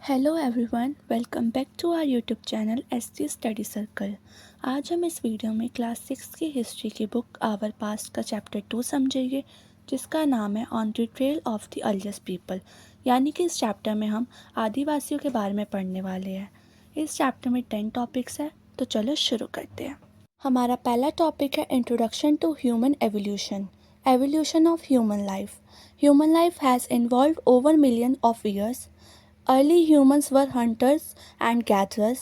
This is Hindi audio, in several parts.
Hello everyone, welcome back to our YouTube channel ST study circle. आज हम इस वीडियो में क्लास 6 की हिस्ट्री की बुक आवर पास्ट का चैप्टर 2 समझेंगे, जिसका नाम है on the trail of the earliest people. यानी कि इस चैप्टर में हम आदिवासियों के बारे में पढ़ने वाले हैं। इस चैप्टर में 10 टॉपिक्स हैं, तो चलो शुरू करते हैं। हमारा पहला टॉपिक है introduction to human evolution. Evolution of human life. Human life has involve over million of years. Early humans were hunters and gatherers.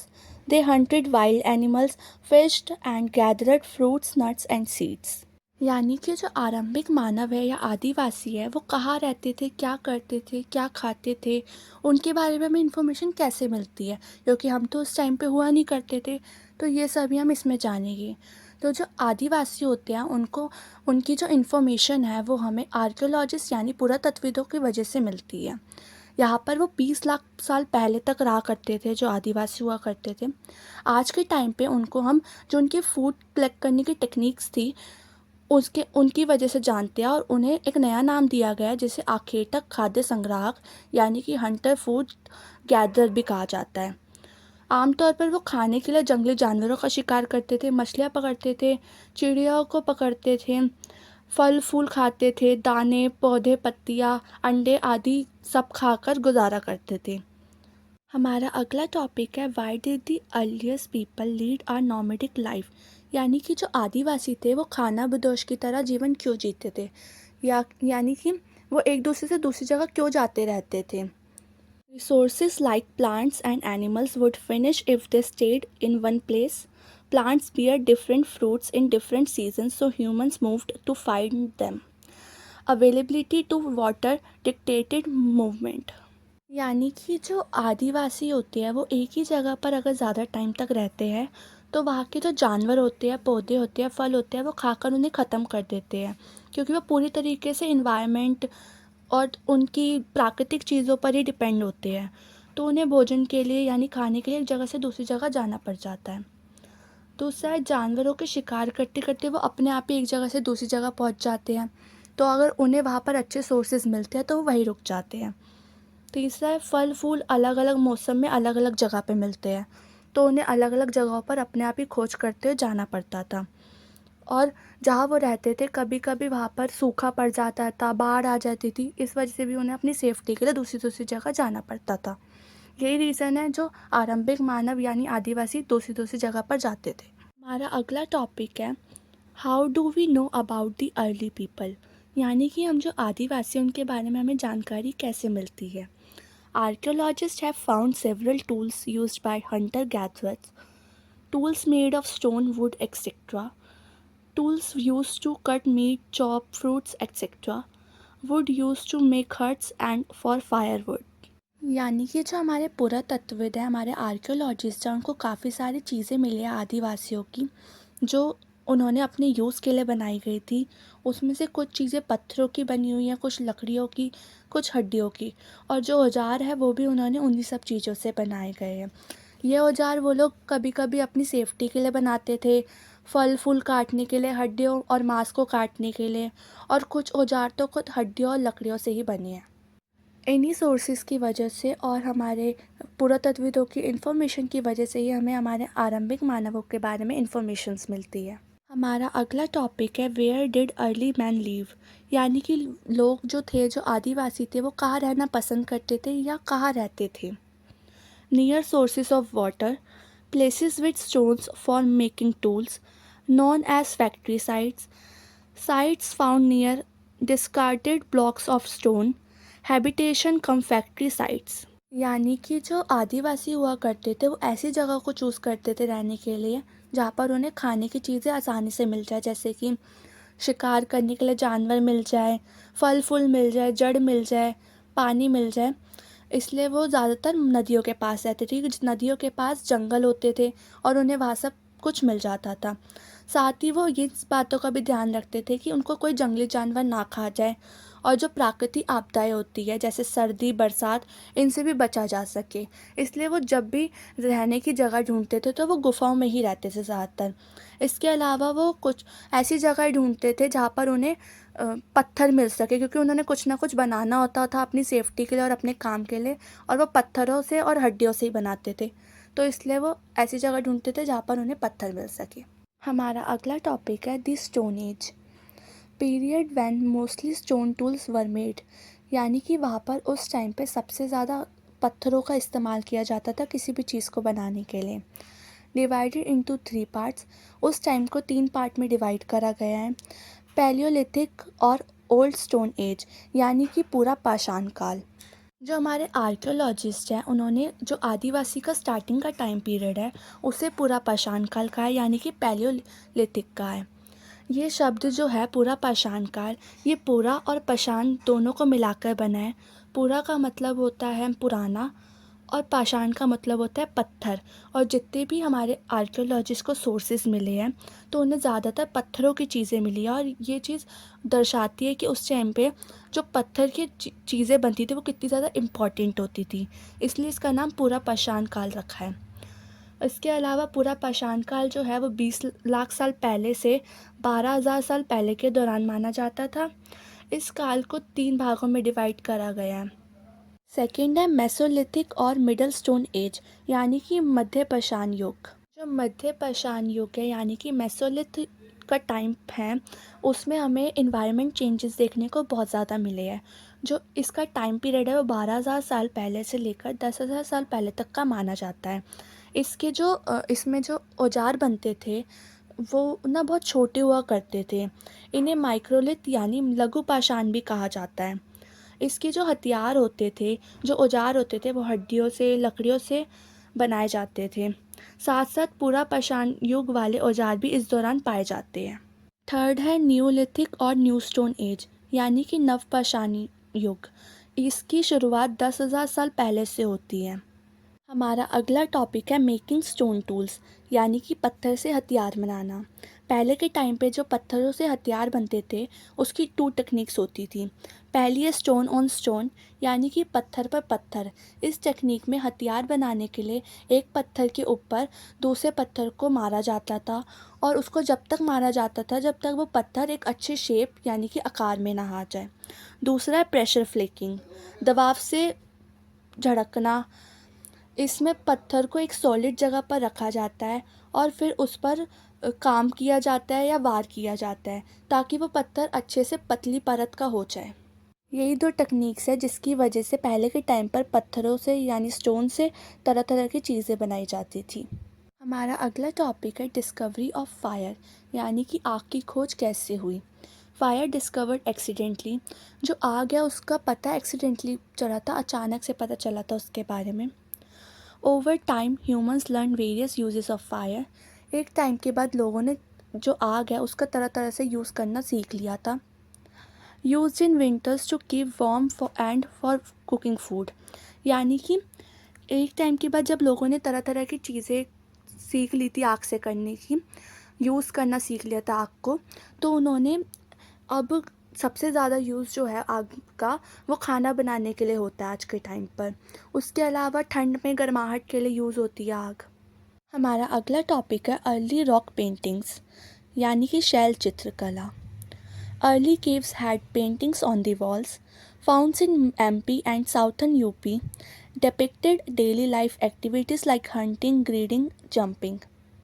They hunted wild animals, fished and gathered fruits, nuts and seeds. यानी कि जो आरंभिक मानव है या आदिवासी है वो कहाँ रहते थे, क्या करते थे, क्या खाते थे, उनके बारे में हमें इन्फॉर्मेशन कैसे मिलती है, क्योंकि हम तो उस टाइम पे हुआ नहीं करते थे। तो ये सभी हम इसमें जानेंगे। तो जो आदिवासी होते हैं उनको उनकी जो इन्फॉर्मेशन है वो हमें आर्कियोलॉजिस्ट यानी पुरातत्वविदों की वजह से मिलती है। यहाँ पर वो 20 लाख साल पहले तक रहा करते थे, जो आदिवासी हुआ करते थे। आज के टाइम पे उनको हम जो उनकी फूड कलेक्ट करने की टेक्निक्स थी उसके उनकी वजह से जानते हैं, और उन्हें एक नया नाम दिया गया है जिसे आखेटक खाद्य संग्राहक यानी कि हंटर फूड गैदर भी कहा जाता है। आमतौर पर वो खाने के लिए जंगली जानवरों का शिकार करते थे, मछलियाँ पकड़ते थे, चिड़ियों को पकड़ते थे, फल फूल खाते थे, दाने पौधे पत्तियाँ अंडे आदि सब खाकर गुजारा करते थे। हमारा अगला टॉपिक है why did the earliest people lead are nomadic life. यानी कि जो आदिवासी थे वो खाना बदोश की तरह जीवन क्यों जीते थे, यानी कि वो एक दूसरे से दूसरी जगह क्यों जाते रहते थे। Resources like plants and animals would finish if they stayed in one place. Plants bear different fruits in different seasons, so humans moved to find them. Availability to water dictated movement. यानी कि जो आदिवासी होते हैं वो एक ही जगह पर अगर ज़्यादा टाइम तक रहते हैं तो वहाँ के जो जानवर होते हैं, पौधे होते हैं, फल होते हैं, वो खाकर उन्हें ख़त्म कर देते हैं, क्योंकि वो पूरी तरीके से इन्वायरमेंट और उनकी प्राकृतिक चीज़ों पर ही डिपेंड होते हैं। तो उन्हें भोजन के लिए यानी खाने के लिए एक जगह से दूसरी जगह जाना पड़ जाता है। दूसरा, जानवरों के शिकार करते करते वो अपने आप ही एक जगह से दूसरी जगह पहुंच जाते हैं, तो अगर उन्हें वहाँ पर अच्छे सोर्सेज मिलते हैं तो वो वहीं रुक जाते हैं। तीसरा है फल फूल अलग अलग मौसम में अलग अलग जगह पे मिलते हैं, तो उन्हें अलग अलग जगहों पर अपने आप ही खोज करते हुए जाना पड़ता था। और जहाँ वो रहते थे कभी कभी वहाँ पर सूखा पड़ जाता था, बाढ़ आ जाती थी, इस वजह से भी उन्हें अपनी सेफ्टी के लिए दूसरी दूसरी जगह जाना पड़ता था। यही रीज़न है जो आरंभिक मानव यानी आदिवासी दूसरी दूसरी जगह पर जाते थे। हमारा अगला टॉपिक है how do we know about the early people. यानी कि हम जो आदिवासी उनके बारे में हमें जानकारी कैसे मिलती है। Archaeologists have found several tools used by hunter-gatherers, tools made of stone, wood, etc., tools used to cut meat, chop fruits, etc., wood used to make huts and for firewood. यानी कि जो हमारे पुरातत्वविद हैं, हमारे आर्कियोलॉजिस्ट हैं, उनको काफ़ी सारी चीज़ें मिली हैं आदिवासियों की, जो उन्होंने अपने यूज़ के लिए बनाई गई थी। उसमें से कुछ चीज़ें पत्थरों की बनी हुई हैं, कुछ लकड़ियों की, कुछ हड्डियों की, और जो औजार है वो भी उन्होंने उन्हीं सब चीज़ों से बनाए गए हैं। ये औजार वो लोग कभी कभी अपनी सेफ्टी के लिए बनाते थे, फल फूल काटने के लिए, हड्डियों और मांस को काटने के लिए, और कुछ औजार तो खुद हड्डियों और लकड़ियों से ही बने हैं। इन्हीं सोर्सेज की वजह से और हमारे पुरातत्वविदों की इन्फॉर्मेशन की वजह से ही हमें हमारे आरंभिक मानवों के बारे में इन्फॉर्मेशंस मिलती है। हमारा अगला टॉपिक है where did early man live. यानी कि लोग जो थे, जो आदिवासी थे, वो कहाँ रहना पसंद करते थे या कहाँ रहते थे। Near sources of water, places with stones for making tools known as factory sites, sites found near discarded blocks of stone, habitation cum factory sites. यानी कि जो आदिवासी हुआ करते थे वो ऐसी जगह को चूज़ करते थे रहने के लिए जहाँ पर उन्हें खाने की चीज़ें आसानी से मिल जाए, जैसे कि शिकार करने के लिए जानवर मिल जाए, फल फूल मिल जाए, जड़ मिल जाए, पानी मिल जाए। इसलिए वो ज़्यादातर नदियों के पास रहते थे, क्योंकि नदियों के पास जंगल होते थे और उन्हें वहाँ सब कुछ मिल जाता था। साथ ही वो इस बातों का भी ध्यान रखते थे कि उनको कोई जंगली जानवर ना खा जाए और जो प्राकृतिक आपदाएं होती है जैसे सर्दी बरसात, इनसे भी बचा जा सके। इसलिए वो जब भी रहने की जगह ढूंढते थे तो वो गुफाओं में ही रहते थे ज़्यादातर। इसके अलावा वो कुछ ऐसी जगह ढूंढते थे जहाँ पर उन्हें पत्थर मिल सके, क्योंकि उन्होंने कुछ ना कुछ बनाना होता था अपनी सेफ्टी के लिए और अपने काम के लिए, और वो पत्थरों से और हड्डियों से ही बनाते थे। तो इसलिए वो ऐसी जगह ढूंढते थे जहाँ पर उन्हें पत्थर मिल सके। हमारा अगला टॉपिक है the stone age, period when mostly stone tools were made, यानी कि वहाँ पर उस टाइम पे सबसे ज़्यादा पत्थरों का इस्तेमाल किया जाता था किसी भी चीज़ को बनाने के लिए। डिवाइडेड इनटू 3 पार्ट्स, उस टाइम को 3 पार्ट में डिवाइड करा गया है। पैलियोलिथिक और ओल्ड स्टोन एज, यानी कि पूरा पाषाण काल। जो हमारे आर्कियोलॉजिस्ट हैं उन्होंने जो आदिवासी का स्टार्टिंग का टाइम पीरियड है उसे पूरा पाषाण काल का है, यानी कि पैलियोलिथिक का है। ये शब्द जो है पूरा पाषाण काल, ये पूरा और पाषाण दोनों को मिलाकर बना है। पूरा का मतलब होता है पुराना और पाषाण का मतलब होता है पत्थर। और जितने भी हमारे आर्कियोलॉजिस्ट को सोर्सेज मिले हैं तो उन्हें ज़्यादातर पत्थरों की चीज़ें मिली है, और ये चीज़ दर्शाती है कि उस टाइम पे जो पत्थर की चीज़ें बनती थी वो कितनी ज़्यादा इम्पॉर्टेंट होती थी। इसलिए इसका नाम पूरा पाषाण काल रखा है। इसके अलावा पूरा पाषाण काल जो है वो 20 लाख साल पहले से 12,000 साल पहले के दौरान माना जाता था। इस काल को 3 भागों में डिवाइड करा गया है। सेकेंड है मेसोलिथिक और मिडल स्टोन एज, यानी कि मध्य पाषाण युग। जो मध्य पाषाण युग है यानी कि मेसोलिथिक का टाइम है, उसमें हमें इन्वायरमेंट चेंजेस देखने को बहुत ज़्यादा मिले हैं। जो इसका टाइम पीरियड है वो 12,000 साल पहले से लेकर 10,000 साल पहले तक का माना जाता है। इसमें जो औजार बनते थे वो ना बहुत छोटे हुआ करते थे। इन्हें माइक्रोलिथ यानी लघु पाषाण भी कहा जाता है। इसके जो हथियार होते थे, जो औजार होते थे वो हड्डियों से, लकड़ियों से बनाए जाते थे। साथ साथ पूरा पाषाण युग वाले औजार भी इस दौरान पाए जाते हैं। थर्ड है न्यूलिथिक और न्यू स्टोन एज, यानी कि नवपाषाणी युग। इसकी शुरुआत 10,000 साल पहले से होती है। हमारा अगला टॉपिक है मेकिंग स्टोन टूल्स, यानी कि पत्थर से हथियार बनाना। पहले के टाइम पे जो पत्थरों से हथियार बनते थे उसकी 2 टेक्निक्स होती थी। पहली है स्टोन ऑन स्टोन, यानी कि पत्थर पर पत्थर। इस टेक्निक में हथियार बनाने के लिए एक पत्थर के ऊपर दूसरे पत्थर को मारा जाता था, और उसको जब तक मारा जाता था जब तक वो पत्थर एक अच्छे शेप यानी कि आकार में ना आ जाए। दूसरा है प्रेशर फ्लेकिंग, दबाव से झड़कना। इसमें पत्थर को एक सॉलिड जगह पर रखा जाता है और फिर उस पर काम किया जाता है या वार किया जाता है ताकि वो पत्थर अच्छे से पतली परत का हो जाए। यही 2 टेक्निक्स है जिसकी वजह से पहले के टाइम पर पत्थरों से यानी स्टोन से तरह तरह की चीज़ें बनाई जाती थी। हमारा अगला टॉपिक है डिस्कवरी ऑफ फायर, यानी कि आग की खोज कैसे हुई। फायर डिस्कवर्ड एक्सीडेंटली, जो आग है उसका पता एक्सीडेंटली चला था, अचानक से पता चला था उसके बारे में। Over time humans learn various uses of fire, एक टाइम के बाद लोगों ने जो आग है उसका तरह तरह से यूज़ करना सीख लिया था। Use in winters to keep warm for cooking food, यानी कि एक टाइम के बाद जब लोगों ने तरह तरह की चीज़ें सीख ली थी आग से करने की, यूज़ करना सीख लिया था आग को, तो उन्होंने अब सबसे ज़्यादा यूज़ जो है आग का वो खाना बनाने के लिए होता है आज के टाइम पर। उसके अलावा ठंड में गर्माहट के लिए यूज़ होती है आग। हमारा अगला टॉपिक है अर्ली रॉक पेंटिंग्स, यानी कि शैल चित्रकला। Early caves had paintings on the walls found in MP and southern UP depicted daily life activities like hunting, grading, jumping.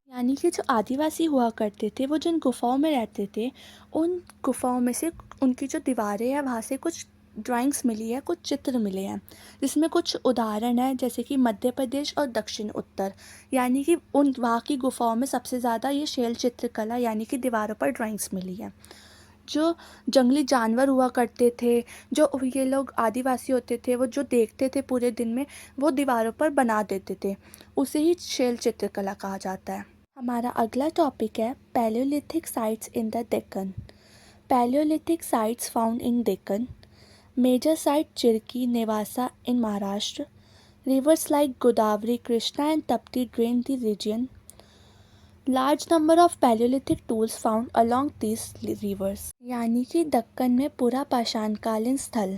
यानी कि जो आदिवासी हुआ करते थे वो जिन गुफाओं में रहते थे उन गुफाओं में से उनकी जो दीवारें हैं वहाँ से कुछ ड्राइंग्स मिली है, कुछ चित्र मिले हैं, जिसमें कुछ उदाहरण है जैसे कि मध्य प्रदेश और दक्षिण उत्तर, यानी कि उन वहाँ की गुफाओं में सबसे ज़्यादा ये शैल चित्रकला यानी कि दीवारों पर ड्राइंग्स मिली है। जो जंगली जानवर हुआ करते थे, जो ये लोग आदिवासी होते थे, वो जो देखते थे पूरे दिन में वो दीवारों पर बना देते थे, उसे ही शैल चित्रकला कहा जाता है। हमारा अगला टॉपिक है paleolithic sites in the Deccan. Paleolithic sites found in Deccan, major site Chirki Nevasa in Maharashtra, rivers like Godavari, Krishna and Tapti drain the region. Large number of paleolithic tools found along this rivers, यानी कि दक्कन में पूरा पाषाणकालीन स्थल।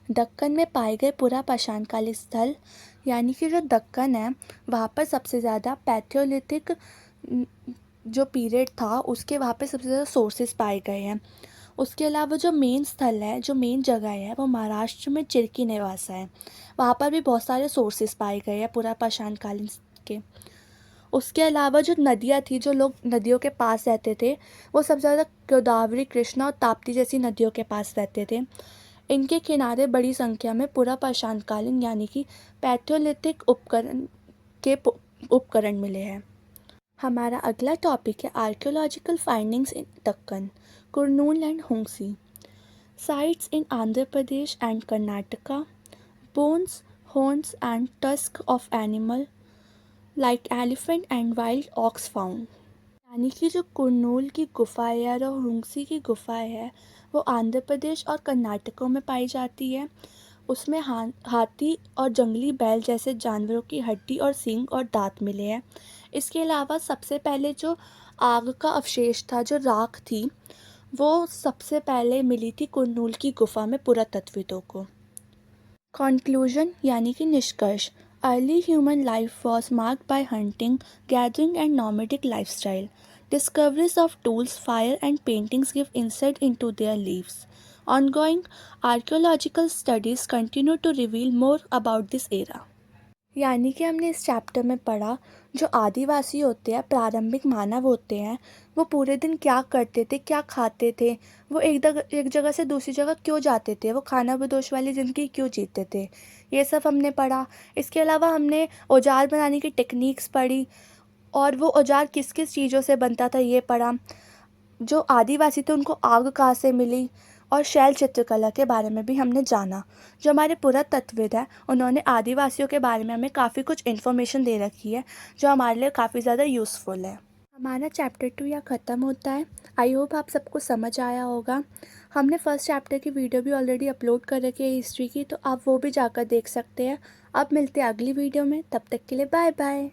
दक्कन में पाए गए पूरा पाषाणकालीन स्थल यानी कि जो दक्कन है वहाँ पर सबसे ज़्यादा पैथियोलिथिक जो पीरियड था उसके वहाँ पे सबसे ज़्यादा सोर्सेज पाए गए हैं। उसके अलावा जो मेन स्थल है, जो मेन जगह है, वो महाराष्ट्र में चिरकी निवासा है। वहाँ पर भी बहुत सारे सोर्सेज पाए गए हैं पूरा पाषाणकालीन के। उसके अलावा जो नदियाँ थी, जो लोग नदियों के पास रहते थे, वो सबसे ज़्यादा गोदावरी, कृष्णा और ताप्ती जैसी नदियों के पास रहते थे। इनके किनारे बड़ी संख्या में पूरा पाषाणकालीन यानी कि पैथियोलिथिक उपकरण मिले हैं। हमारा अगला टॉपिक है archaeological findings in Deccan, Kurnool and Hunsi. Sites in Andhra Pradesh and Karnataka, bones, horns and tusk of animal like elephant and wild ox found। यानी कि जो कुर्नूल की गुफाएं और हुंसी की गुफाएं है वो आंध्र प्रदेश और कर्नाटकों में पाई जाती है। उसमें हाथी और जंगली बैल जैसे जानवरों की हड्डी और सींग और दांत मिले हैं। इसके अलावा सबसे पहले जो आग का अवशेष था, जो राख थी, वो सबसे पहले मिली थी कुर्नूल की गुफा में पुरातत्वविदों को। कॉन्क्लूजन यानी कि निष्कर्ष, early human life was marked by hunting, gathering and nomadic lifestyle. Discoveries of tools, fire, and paintings give insight into their lives. Ongoing archaeological studies continue to reveal more about this era. यानी कि हमने इस चैप्टर में पढ़ा जो आदिवासी होते हैं, प्रारंभिक मानव होते हैं, वो पूरे दिन क्या करते थे, क्या खाते थे, वो एक जगह से दूसरी जगह क्यों जाते थे, वो खाना बदोश वाली ज़िंदगी क्यों जीते थे, ये सब हमने पढ़ा। इसके अलावा हमने औजार बनाने की टेक्निक्स पढ़ी और वो औजार किस किस चीज़ों से बनता था ये पढ़ा। जो आदिवासी थे उनको आग कहाँ से मिली और शैल चित्रकला के बारे में भी हमने जाना। जो हमारे पुरातत्वविद हैं उन्होंने आदिवासियों के बारे में हमें काफ़ी कुछ इन्फॉर्मेशन दे रखी है जो हमारे लिए काफ़ी ज़्यादा यूज़फुल है। हमारा चैप्टर 2 यहाँ ख़त्म होता है। आई होप आप सबको समझ आया होगा। हमने फर्स्ट चैप्टर की वीडियो भी ऑलरेडी अपलोड कर रखी है हिस्ट्री की, तो आप वो भी जाकर देख सकते हैं। अब मिलते हैं अगली वीडियो में, तब तक के लिए बाय बाय।